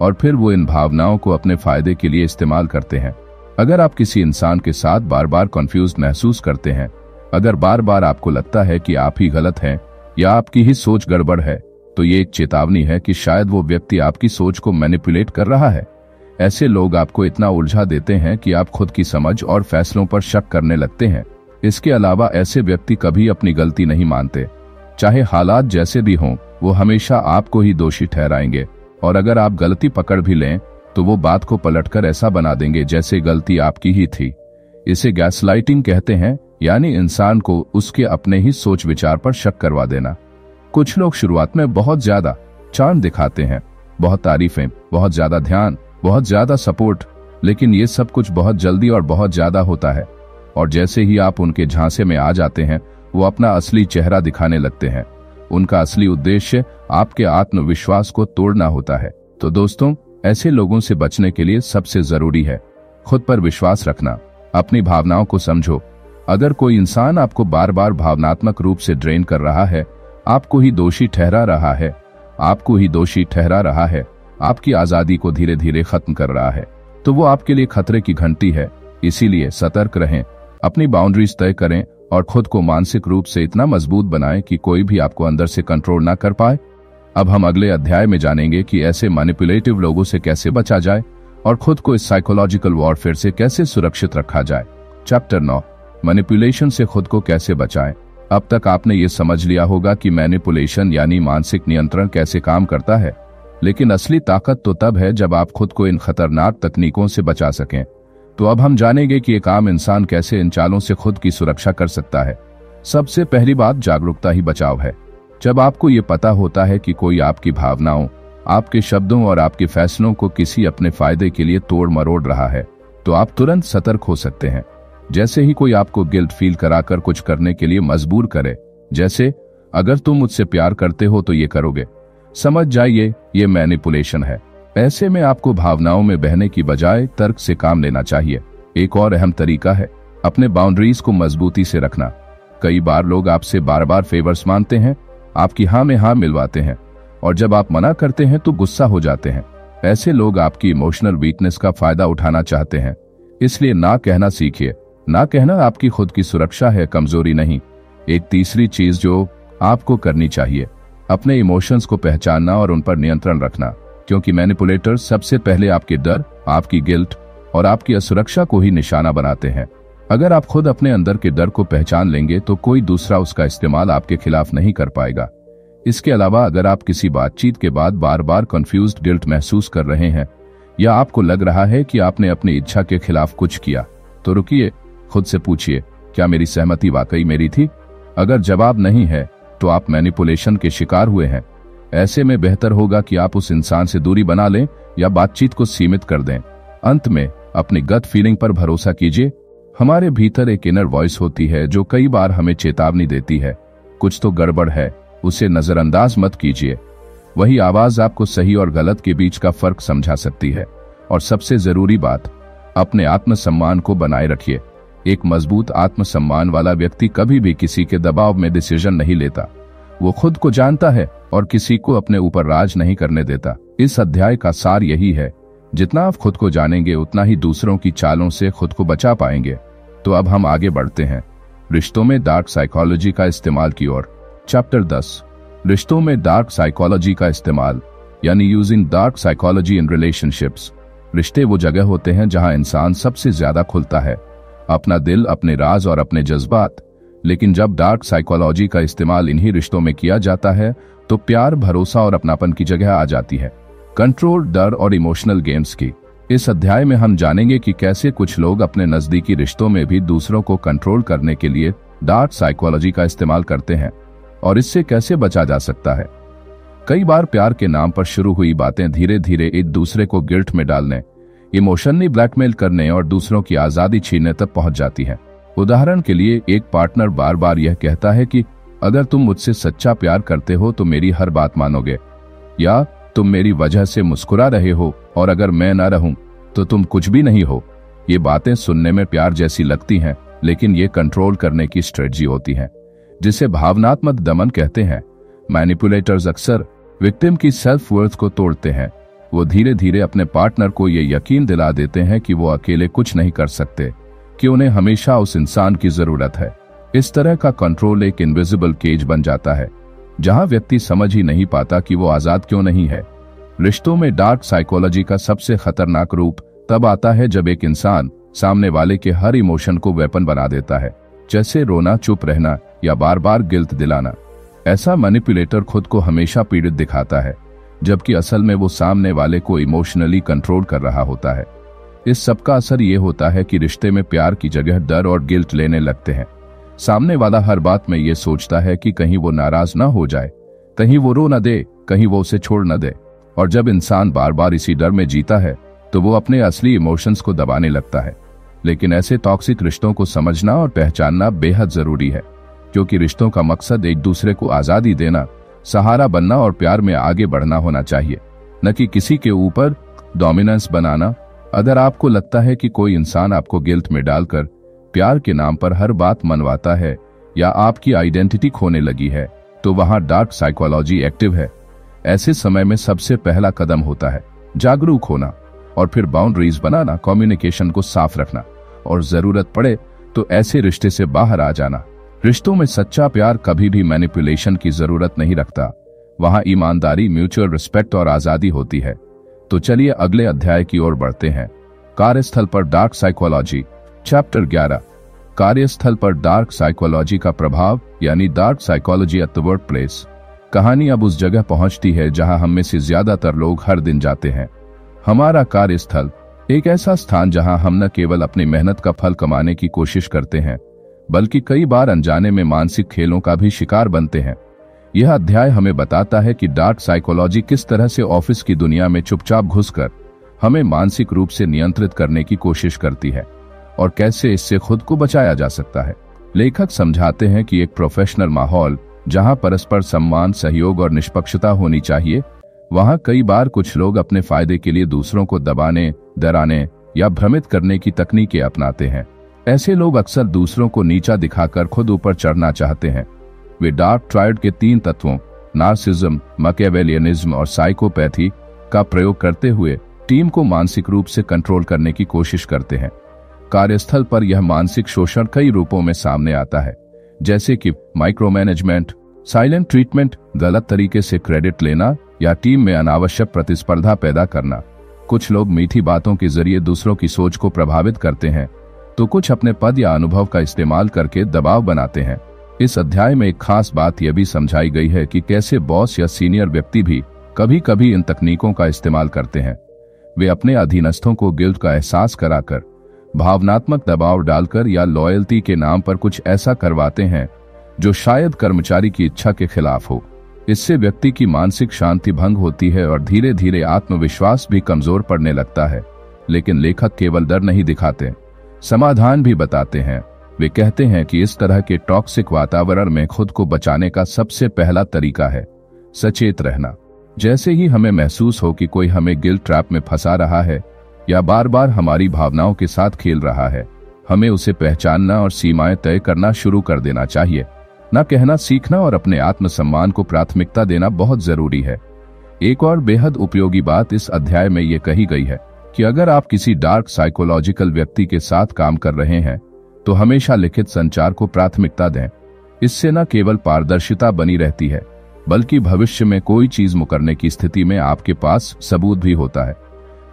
और फिर वो इन भावनाओं को अपने फायदे के लिए इस्तेमाल करते हैं। अगर आप किसी इंसान के साथ बार बार कंफ्यूज महसूस करते हैं, अगर बार बार आपको लगता है कि आप ही गलत हैं या आपकी ही सोच गड़बड़ है, तो ये एक चेतावनी है कि शायद वो व्यक्ति आपकी सोच को मैनिपुलेट कर रहा है। ऐसे लोग आपको इतना उलझा देते हैं कि आप खुद की समझ और फैसलों पर शक करने लगते हैं। इसके अलावा ऐसे व्यक्ति कभी अपनी गलती नहीं मानते, चाहे हालात जैसे भी हों, वो हमेशा आपको ही दोषी ठहराएंगे, और अगर आप गलती पकड़ भी लें तो वो बात को पलटकर ऐसा बना देंगे जैसे गलती आपकी ही थी। इसे गैसलाइटिंग कहते हैं, यानी इंसान को उसके अपने ही सोच विचार पर शक करवा देना। कुछ लोग शुरुआत में बहुत ज्यादा चार्म दिखाते हैं, बहुत तारीफें, बहुत ज्यादा ध्यान, बहुत ज्यादा सपोर्ट, लेकिन ये सब कुछ बहुत जल्दी और बहुत ज्यादा होता है, और जैसे ही आप उनके झांसे में आ जाते हैं, वो अपना असली चेहरा दिखाने लगते हैं। उनका असली उद्देश्य आपके आत्मविश्वास को तोड़ना होता है। तो दोस्तों, ऐसे लोगों से बचने के लिए सबसे जरूरी है खुद पर विश्वास रखना, अपनी भावनाओं को समझो। अगर कोई इंसान आपको बार बार भावनात्मक रूप से ड्रेन कर रहा है, आपको ही दोषी ठहरा रहा है, आपको ही दोषी ठहरा रहा है, आपकी आजादी को धीरे धीरे खत्म कर रहा है, तो वो आपके लिए खतरे की घंटी है। इसीलिए सतर्क रहें, अपनी बाउंड्रीज तय करें और खुद को मानसिक रूप से इतना मजबूत बनाएं कि कोई भी आपको अंदर से कंट्रोल ना कर पाए। अब हम अगले अध्याय में जानेंगे कि ऐसे मैनिपुलेटिव लोगों से कैसे बचा जाए और खुद को इस साइकोलॉजिकल वॉरफेयर से कैसे सुरक्षित रखा जाए। चैप्टर 9, मैनिपुलेशन से खुद को कैसे बचाएं। अब तक आपने ये समझ लिया होगा कि मैनिपुलेशन यानी मानसिक नियंत्रण कैसे काम करता है, लेकिन असली ताकत तो तब है जब आप खुद को इन खतरनाक तकनीकों से बचा सकें। तो अब हम जानेंगे कि एक आम इंसान कैसे इन चालों से खुद की सुरक्षा कर सकता है। सबसे पहली बात जागरूकता ही बचाव है। जब आपको ये पता होता है कि कोई आपकी भावनाओं, आपके शब्दों और आपके फैसलों को किसी अपने फायदे के लिए तोड़ मरोड़ रहा है, तो आप तुरंत सतर्क हो सकते हैं। जैसे ही कोई आपको गिल्ट फील कराकर कुछ करने के लिए मजबूर करे, जैसे अगर तुम मुझसे प्यार करते हो तो ये करोगे, समझ जाइए ये मैनिपुलेशन है। ऐसे में आपको भावनाओं में बहने की बजाय तर्क से काम लेना चाहिए। एक और अहम तरीका है अपने बाउंड्रीज को मजबूती से रखना। कई बार लोग आपसे बार बार फेवर्स मांगते हैं, आपकी हाँ में हाँ मिलवाते हैं, और जब आप मना करते हैं तो गुस्सा हो जाते हैं। ऐसे लोग आपकी इमोशनल वीकनेस का फायदा उठाना चाहते हैं, इसलिए ना कहना सीखिए। ना कहना आपकी खुद की सुरक्षा है, कमजोरी नहीं। एक तीसरी चीज जो आपको करनी चाहिए, अपने इमोशंस को पहचानना और उन पर नियंत्रण रखना, क्योंकि मैनिपुलेटर्स सबसे पहले आपके डर, आपकी गिल्ट और आपकी असुरक्षा को ही निशाना बनाते हैं। अगर आप खुद अपने अंदर के डर को पहचान लेंगे तो कोई दूसरा उसका इस्तेमाल आपके खिलाफ नहीं कर पाएगा। इसके अलावा अगर आप किसी बातचीत के बाद बार बार कंफ्यूज्ड गिल्ट महसूस कर रहे हैं या आपको लग रहा है कि आपने अपनी इच्छा के खिलाफ कुछ किया, तो रुकिए, खुद से पूछिए, क्या मेरी सहमति वाकई मेरी थी? अगर जवाब नहीं है तो आप मैनिपुलेशन के शिकार हुए हैं। ऐसे में बेहतर होगा कि आप उस इंसान से दूरी बना लें या बातचीत को सीमित कर दें। अंत में अपनी गट फीलिंग पर भरोसा कीजिए। हमारे भीतर एक इनर वॉइस होती है जो कई बार हमें चेतावनी देती है, कुछ तो गड़बड़ है, उसे नजरअंदाज मत कीजिए। वही आवाज आपको सही और गलत के बीच का फर्क समझा सकती है। और सबसे जरूरी बात, अपने आत्मसम्मान को बनाए रखिए। एक मजबूत आत्मसम्मान वाला व्यक्ति कभी भी किसी के दबाव में डिसीजन नहीं लेता। वो खुद को जानता है और किसी को अपने ऊपर राज नहीं करने देता। इस अध्याय का सार यही है, जितना आप खुद को जानेंगे उतना ही दूसरों की चालों से खुद को बचा पाएंगे। तो अब हम आगे बढ़ते हैं रिश्तों में डार्क साइकोलॉजी का इस्तेमाल की ओर। चैप्टर 10, रिश्तों में डार्क साइकोलॉजी का इस्तेमाल, यानी using dark psychology in relationships. रिश्ते वो जगह होते हैं जहां इंसान सबसे ज्यादा खुलता है, अपना दिल, अपने राज और अपने जज्बात। लेकिन जब डार्क साइकोलॉजी का इस्तेमाल इन्हीं रिश्तों में किया जाता है तो प्यार, भरोसा और अपनापन की जगह आ जाती है। कंट्रोल, डर और इमोशनल गेम्स की। इस अध्याय में हम जानेंगे कि कैसे कुछ लोग अपने नजदीकी रिश्तों में भी दूसरों को कंट्रोल करने के लिए डार्क साइकोलॉजी का इस्तेमाल करते हैं और इससे कैसे बचा जा सकता है। कई बार प्यार के नाम पर शुरू हुई बातें धीरे धीरे एक दूसरे को गिल्ट में डालने, इमोशनली ब्लैकमेल करने और दूसरों की आजादी छीनने तक पहुंच जाती है। उदाहरण के लिए, एक पार्टनर बार बार यह कहता है कि अगर तुम मुझसे सच्चा प्यार करते हो तो मेरी हर बात मानोगे, या तुम मेरी वजह से मुस्कुरा रहे हो और अगर मैं ना रहूं तो तुम कुछ भी नहीं हो। ये बातें सुनने में प्यार जैसी लगती हैं, लेकिन ये कंट्रोल करने की स्ट्रेटजी होती है, जिसे भावनात्मक दमन कहते हैं। मैनिपुलेटर्स अक्सर विक्टिम की सेल्फ वर्थ को तोड़ते हैं। वो धीरे धीरे अपने पार्टनर को ये यकीन दिला देते हैं कि वो अकेले कुछ नहीं कर सकते, कि उन्हें हमेशा उस इंसान की जरूरत है। इस तरह का कंट्रोल एक इनविजिबल केज बन जाता है, जहां व्यक्ति समझ ही नहीं पाता कि वो आजाद क्यों नहीं है। रिश्तों में डार्क साइकोलॉजी का सबसे खतरनाक रूप तब आता है जब एक इंसान सामने वाले के हर इमोशन को वेपन बना देता है, जैसे रोना, चुप रहना या बार बार गिल्ट दिलाना। ऐसा मैनिपुलेटर खुद को हमेशा पीड़ित दिखाता है, जबकि असल में वो सामने वाले को इमोशनली कंट्रोल कर रहा होता है। इस सब का असर ये होता है कि रिश्ते में प्यार की जगह डर और गिल्ट लेने लगते हैं। सामने वाला हर बात में ये सोचता है कि कहीं वो नाराज ना हो जाए, कहीं वो रो न दे, कहीं वो उसे छोड़ न दे। और जब इंसान बार बार इसी डर में जीता है तो वो अपने असली इमोशंस को दबाने लगता है। लेकिन ऐसे टॉक्सिक रिश्तों को समझना और पहचानना बेहद जरूरी है, क्योंकि रिश्तों का मकसद एक दूसरे को आजादी देना, सहारा बनना और प्यार में आगे बढ़ना होना चाहिए, न कि किसी के ऊपर डोमिनेंस बनाना। अगर आपको लगता है कि कोई इंसान आपको गिल्ट में डालकर प्यार के नाम पर हर बात मनवाता है या आपकी आइडेंटिटी खोने लगी है, तो वहां डार्क साइकोलॉजी एक्टिव है। ऐसे समय में सबसे पहला कदम होता है जागरूक होना और फिर बाउंड्रीज बनाना, कम्युनिकेशन को साफ रखना और जरूरत पड़े तो ऐसे रिश्ते से बाहर आ जाना। रिश्तों में सच्चा प्यार कभी भी मैनिपुलेशन की जरूरत नहीं रखता। वहां ईमानदारी, म्यूचुअल रिस्पेक्ट और आजादी होती है। तो चलिए अगले अध्याय की ओर बढ़ते हैं। कार्यस्थल पर डार्क साइकोलॉजी। चैप्टर 11, कार्यस्थल पर डार्क साइकोलॉजी का प्रभाव, यानी dark psychology at the work place. कहानी अब उस जगह पहुंचती है जहां हम में से ज्यादातर लोग हर दिन जाते हैं। हमारा कार्यस्थल एक ऐसा स्थान जहां हम न केवल अपनी मेहनत का फल कमाने की कोशिश करते हैं, बल्कि कई बार अनजाने में मानसिक खेलों का भी शिकार बनते हैं। यह अध्याय हमें बताता है कि डार्क साइकोलॉजी किस तरह से ऑफिस की दुनिया में चुपचाप घुसकर हमें मानसिक रूप से नियंत्रित करने की कोशिश करती है और कैसे इससे खुद को बचाया जा सकता है। लेखक समझाते हैं कि एक प्रोफेशनल माहौल जहां परस्पर सम्मान, सहयोग और निष्पक्षता होनी चाहिए, वहां कई बार कुछ लोग अपने फायदे के लिए दूसरों को दबाने, डराने या भ्रमित करने की तकनीकें अपनाते हैं। ऐसे लोग अक्सर दूसरों को नीचा दिखाकर खुद ऊपर चढ़ना चाहते हैं। वे डार्क ट्रायड के 3 तत्वों नार्सिज्म, मैकियावेलियनिज्म और साइकोपैथी का प्रयोग करते हुए टीम को मानसिक रूप से कंट्रोल करने की कोशिश करते हैं। कार्यस्थल पर यह मानसिक शोषण कई रूपों में सामने आता है, जैसे कि माइक्रो मैनेजमेंट, साइलेंट ट्रीटमेंट, गलत तरीके से क्रेडिट लेना या टीम में अनावश्यक प्रतिस्पर्धा पैदा करना। कुछ लोग मीठी बातों के जरिए दूसरों की सोच को प्रभावित करते हैं, तो कुछ अपने पद या अनुभव का इस्तेमाल करके दबाव बनाते हैं। इस अध्याय में एक खास बात यह भी समझाई गई है कि कैसे बॉस या सीनियर व्यक्ति भी कभी कभी इन तकनीकों का इस्तेमाल करते हैं। वे अपने अधीनस्थों को गिल्ट का एहसास कराकर, भावनात्मक दबाव डालकर या लॉयल्टी के नाम पर कुछ ऐसा करवाते हैं जो शायद कर्मचारी की इच्छा के खिलाफ हो। इससे व्यक्ति की मानसिक शांति भंग होती है और धीरे धीरे आत्मविश्वास भी कमजोर पड़ने लगता है। लेकिन लेखक केवल डर नहीं दिखाते, समाधान भी बताते हैं। वे कहते हैं कि इस तरह के टॉक्सिक वातावरण में खुद को बचाने का सबसे पहला तरीका है सचेत रहना। जैसे ही हमें महसूस हो कि कोई हमें गिल्ट ट्रैप में फंसा रहा है या बार बार हमारी भावनाओं के साथ खेल रहा है, हमें उसे पहचानना और सीमाएं तय करना शुरू कर देना चाहिए। न कहना सीखना और अपने आत्मसम्मान को प्राथमिकता देना बहुत जरूरी है। एक और बेहद उपयोगी बात इस अध्याय में ये कही गई है कि अगर आप किसी डार्क साइकोलॉजिकल व्यक्ति के साथ काम कर रहे हैं तो हमेशा लिखित संचार को प्राथमिकता दें। इससे न केवल पारदर्शिता बनी रहती है बल्कि भविष्य में कोई चीज मुकरने की स्थिति में आपके पास सबूत भी होता है।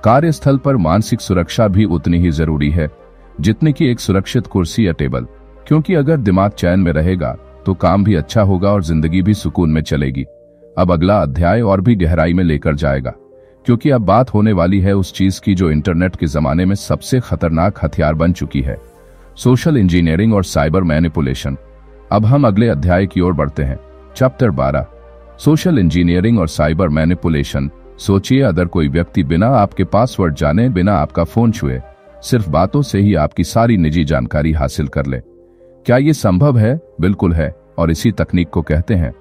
कार्यस्थल पर मानसिक सुरक्षा भी उतनी ही जरूरी है जितनी कि एक सुरक्षित कुर्सी या टेबल, क्योंकि अगर दिमाग चैन में रहेगा तो काम भी अच्छा होगा और जिंदगी भी सुकून में चलेगी। अब अगला अध्याय और भी गहराई में लेकर जाएगा, क्योंकि अब बात होने वाली है उस चीज की जो इंटरनेट के जमाने में सबसे खतरनाक हथियार बन चुकी है, सोशल इंजीनियरिंग और साइबर मैनिपुलेशन। अब हम अगले अध्याय की ओर बढ़ते हैं। चैप्टर 12, सोशल इंजीनियरिंग और साइबर मैनिपुलेशन। सोचिए, अगर कोई व्यक्ति बिना आपके पासवर्ड जाने, बिना आपका फोन छुए, सिर्फ बातों से ही आपकी सारी निजी जानकारी हासिल कर ले। क्या ये संभव है? बिल्कुल है, और इसी तकनीक को कहते हैं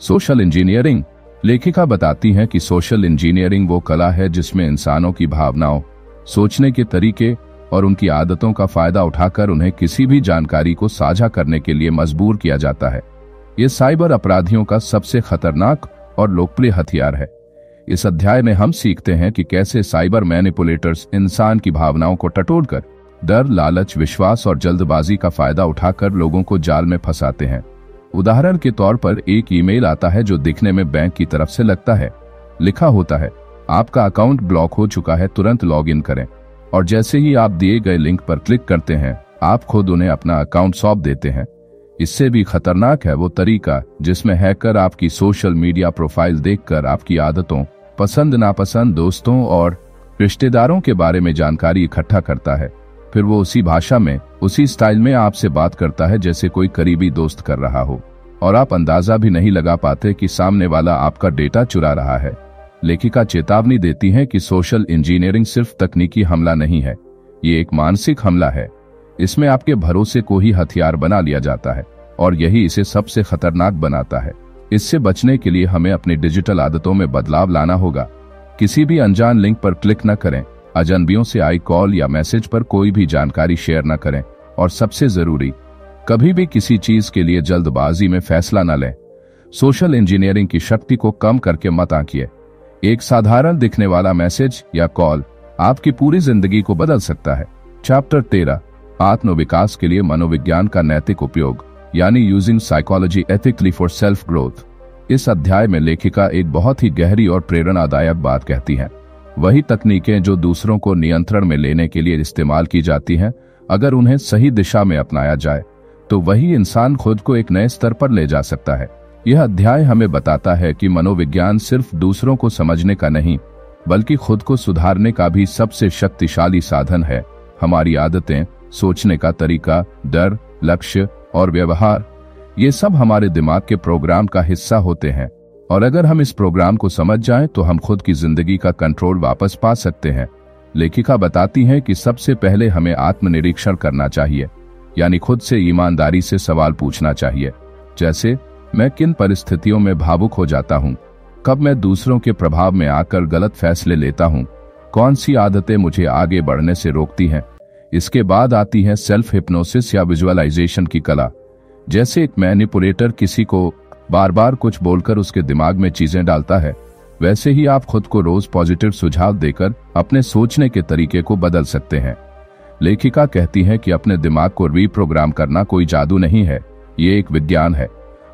सोशल इंजीनियरिंग। लेखिका बताती हैं कि सोशल इंजीनियरिंग वो कला है जिसमें इंसानों की भावनाओं, सोचने के तरीके और उनकी आदतों का फायदा उठाकर उन्हें किसी भी जानकारी को साझा करने के लिए मजबूर किया जाता है। ये साइबर अपराधियों का सबसे खतरनाक और लोकप्रिय हथियार है। इस अध्याय में हम सीखते हैं कि कैसे साइबर मैनिपुलेटर्स इंसान की भावनाओं को टटोलकर डर, लालच, विश्वास और जल्दबाजी का फायदा उठाकर लोगों को जाल में फंसाते हैं। उदाहरण के तौर पर एक ईमेल आता है जो दिखने में बैंक की तरफ से लगता है। लिखा होता है, आपका अकाउंट ब्लॉक हो चुका है, तुरंत लॉग इन करें। और जैसे ही आप दिए गए लिंक पर क्लिक करते हैं, आप खुद उन्हें अपना अकाउंट सौंप देते हैं। इससे भी खतरनाक है वो तरीका जिसमें हैकर आपकी सोशल मीडिया प्रोफाइल देखकर आपकी आदतों, पसंद नापसंद, दोस्तों और रिश्तेदारों के बारे में जानकारी इकट्ठा करता है। फिर वो उसी भाषा में, उसी स्टाइल में आपसे बात करता है जैसे कोई करीबी दोस्त कर रहा हो, और आप अंदाजा भी नहीं लगा पाते कि सामने वाला आपका डेटा चुरा रहा है। लेखिका चेतावनी देती है कि सोशल इंजीनियरिंग सिर्फ तकनीकी हमला नहीं है, ये एक मानसिक हमला है। इसमें आपके भरोसे को ही हथियार बना लिया जाता है और यही इसे सबसे खतरनाक बनाता है। इससे बचने के लिए हमें अपनी डिजिटल आदतों में बदलाव लाना होगा। किसी भी अनजान लिंक पर क्लिक न करें, अजनबियों से आई कॉल या मैसेज पर कोई भी जानकारी शेयर न करें, और सबसे जरूरी, कभी भी किसी चीज के लिए जल्दबाजी में फैसला न लें। सोशल इंजीनियरिंग की शक्ति को कम करके मत आंकिए। एक साधारण दिखने वाला मैसेज या कॉल आपकी पूरी जिंदगी को बदल सकता है। चैप्टर 13, आत्मविकास के लिए मनोविज्ञान का नैतिक उपयोग, यानी using psychology ethically for self growth. इस अध्याय में लेखिका एक बहुत ही गहरी और प्रेरणादायक बात कहती हैं। वही तकनीकें जो दूसरों को नियंत्रण में लेने के लिए इस्तेमाल की जाती हैं, अगर उन्हें सही दिशा में अपनाया जाए तो वही इंसान खुद को एक नए स्तर पर ले जा सकता है। यह अध्याय हमें बताता है कि मनोविज्ञान सिर्फ दूसरों को समझने का नहीं, बल्कि खुद को सुधारने का भी सबसे शक्तिशाली साधन है। हमारी आदतें, सोचने का तरीका, डर, लक्ष्य और व्यवहार, ये सब हमारे दिमाग के प्रोग्राम का हिस्सा होते हैं, और अगर हम इस प्रोग्राम को समझ जाएं तो हम खुद की जिंदगी का कंट्रोल वापस पा सकते हैं। लेखिका बताती हैं कि सबसे पहले हमें आत्मनिरीक्षण करना चाहिए, यानी खुद से ईमानदारी से सवाल पूछना चाहिए, जैसे मैं किन परिस्थितियों में भावुक हो जाता हूँ, कब मैं दूसरों के प्रभाव में आकर गलत फैसले लेता हूँ, कौन सी आदतें मुझे आगे बढ़ने से रोकती हैं। इसके बाद आती है सेल्फ हिप्नोसिस या विजुअलाइजेशन की कला। जैसे एक मैनिपुलेटर किसी को बार बार कुछ बोलकर उसके दिमाग में चीजें डालता है, वैसे ही आप खुद को रोज पॉजिटिव सुझाव देकर अपने सोचने के तरीके को बदल सकते हैं। लेखिका कहती है कि अपने दिमाग को रीप्रोग्राम करना कोई जादू नहीं है, ये एक विज्ञान है,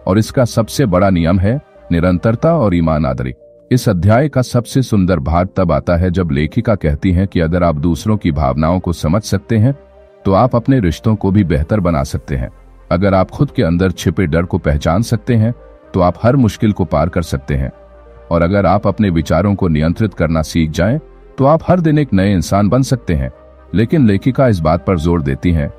और इसका सबसे बड़ा नियम है निरंतरता और ईमानदारी। इस अध्याय का सबसे सुंदर भाग तब आता है जब लेखिका कहती हैं कि अगर आप दूसरों की भावनाओं को समझ सकते हैं तो आप अपने रिश्तों को भी बेहतर बना सकते हैं। अगर आप खुद के अंदर छिपे डर को पहचान सकते हैं तो आप हर मुश्किल को पार कर सकते हैं। और अगर आप अपने विचारों को नियंत्रित करना सीख जाएं, तो आप हर दिन एक नए इंसान बन सकते हैं। लेकिन लेखिका इस बात पर जोर देती हैं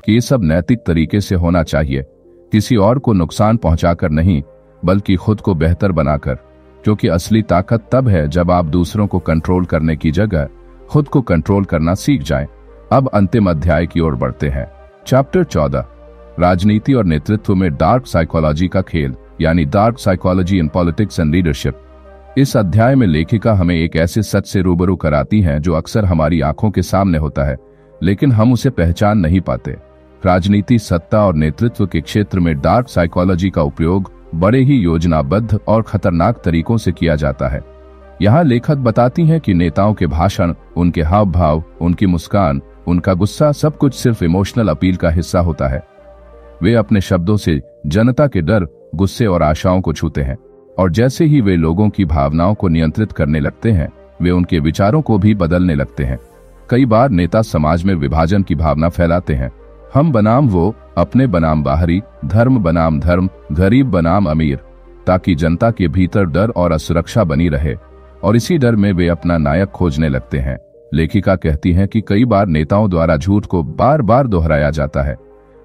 कि ये सब नैतिक तरीके से होना चाहिए, किसी और को नुकसान पहुंचाकर नहीं, बल्कि खुद को बेहतर बनाकर। क्योंकि असली ताकत तब है जब आप दूसरों को कंट्रोल करने की जगह खुद को कंट्रोल करना सीख जाएं। अब अंतिम अध्याय की ओर बढ़ते हैं। चैप्टर 14, राजनीति और नेतृत्व में डार्क साइकोलॉजी का खेल, यानी dark psychology in politics and leadership. इस अध्याय में लेखिका हमें एक ऐसे सच से रूबरू कराती हैं जो अक्सर हमारी आंखों के सामने होता है, लेकिन हम उसे पहचान नहीं पाते। राजनीति, सत्ता और नेतृत्व के क्षेत्र में डार्क साइकोलॉजी का उपयोग बड़े ही योजनाबद्ध और खतरनाक तरीकों से किया जाता है। यहाँ लेखक बताती हैं कि नेताओं के भाषण, उनके हाव भाव, उनकी मुस्कान, उनका गुस्सा, सब कुछ सिर्फ इमोशनल अपील का हिस्सा होता है। वे अपने शब्दों से जनता के डर, गुस्से और आशाओं को छूते हैं, और जैसे ही वे लोगों की भावनाओं को नियंत्रित करने लगते हैं, वे उनके विचारों को भी बदलने लगते हैं। कई बार नेता समाज में विभाजन की भावना फैलाते हैं। हम बनाम वो, अपने बनाम बाहरी, धर्म बनाम धर्म, गरीब बनाम अमीर, ताकि जनता के भीतर डर और असुरक्षा बनी रहे, और इसी डर में वे अपना नायक खोजने लगते हैं। लेखिका कहती हैं कि कई बार नेताओं द्वारा झूठ को बार बार दोहराया जाता है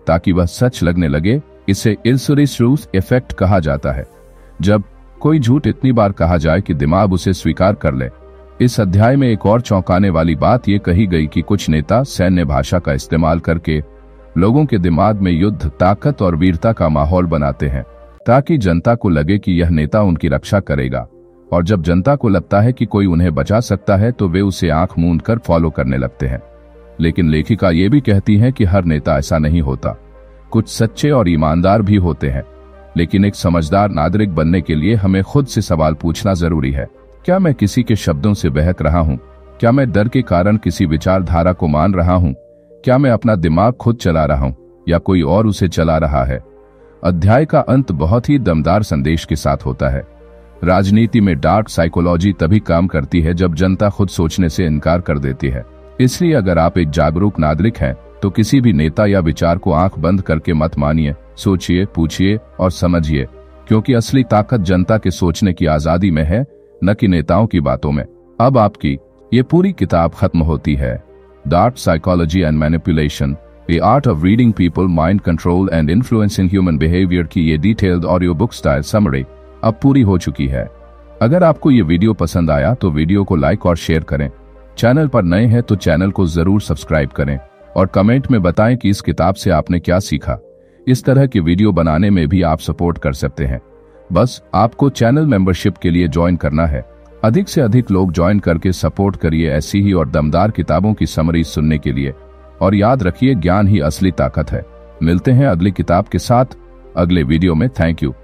ताकि वह सच लगने लगे। इसे इल्सुरिस ट्रूथ इफेक्ट कहा जाता है, जब कोई झूठ इतनी बार कहा जाए कि दिमाग उसे स्वीकार कर ले। इस अध्याय में एक और चौंकाने वाली बात ये कही गई कि कुछ नेता सैन्य भाषा का इस्तेमाल करके लोगों के दिमाग में युद्ध, ताकत और वीरता का माहौल बनाते हैं, ताकि जनता को लगे कि यह नेता उनकी रक्षा करेगा। और जब जनता को लगता है कि कोई उन्हें बचा सकता है, तो वे उसे आंख मूंद कर फॉलो करने लगते हैं। लेकिन लेखिका ये भी कहती हैं कि हर नेता ऐसा नहीं होता। कुछ सच्चे और ईमानदार भी होते हैं, लेकिन एक समझदार नागरिक बनने के लिए हमें खुद से सवाल पूछना जरूरी है। क्या मैं किसी के शब्दों से बहक रहा हूँ? क्या मैं डर के कारण किसी विचारधारा को मान रहा हूँ? क्या मैं अपना दिमाग खुद चला रहा हूँ या कोई और उसे चला रहा है? अध्याय का अंत बहुत ही दमदार संदेश के साथ होता है। राजनीति में डार्क साइकोलॉजी तभी काम करती है जब जनता खुद सोचने से इनकार कर देती है। इसलिए अगर आप एक जागरूक नागरिक हैं, तो किसी भी नेता या विचार को आंख बंद करके मत मानिए। सोचिए, पूछिए और समझिए, क्योंकि असली ताकत जनता के सोचने की आजादी में है, न कि नेताओं की बातों में। अब आपकी ये पूरी किताब खत्म होती है। Dark psychology and manipulation, the art of reading people, mind control and influencing human behaviour की ये detailed audio book style summary अब पूरी हो चुकी है। अगर आपको ये वीडियो पसंद आया तो वीडियो को लाइक और शेयर करें। चैनल पर नए हैं तो चैनल को जरूर सब्सक्राइब करें और कमेंट में बताएं कि इस किताब से आपने क्या सीखा। इस तरह की वीडियो बनाने में भी आप सपोर्ट कर सकते हैं। बस आपको चैनल मेंबरशिप के लिए ज्वाइन करना है। अधिक से अधिक लोग ज्वाइन करके सपोर्ट करिए ऐसी ही और दमदार किताबों की समरी सुनने के लिए। और याद रखिए, ज्ञान ही असली ताकत है। मिलते हैं अगली किताब के साथ अगले वीडियो में। Thank you.